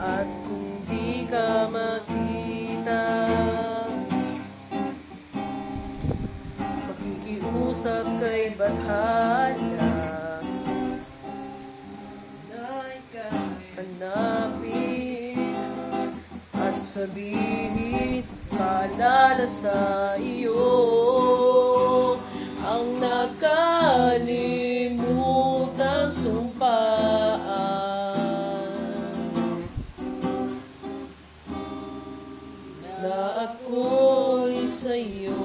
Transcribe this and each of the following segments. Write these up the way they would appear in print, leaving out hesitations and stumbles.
At kung di ka makita, makikiusap kay Bathala na ika'y hanapin at sabihin paalala sa iyo ang nakalimutan sumpaan na ako'y sa'yo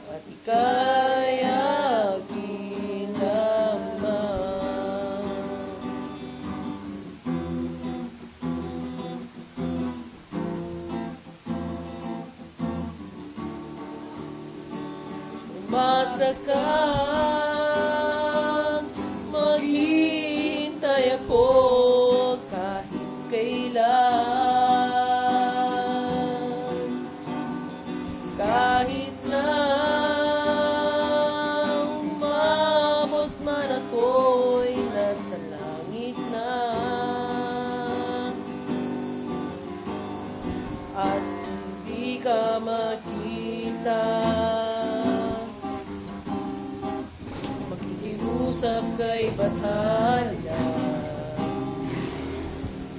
at ika'y aking lamang. Umasa ka, maghihintay ako kahit kailan. Kahit na umabot man ako'y nasa langit na, at hindi ka makita, makikiusap kay Bathala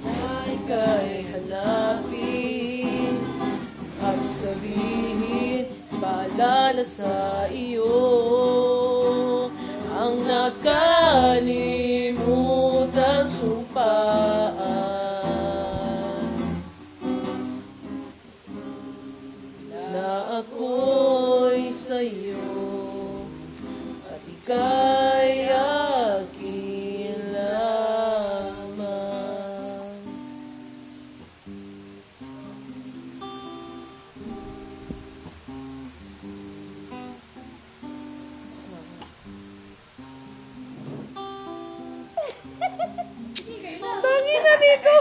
na ika'y hanapin at sabihin paalala sa iyo ang nakalimutan sumpaan na ako'y sa'yo at ika'y aking lamang. Sige, kayo na. Tangi na dito!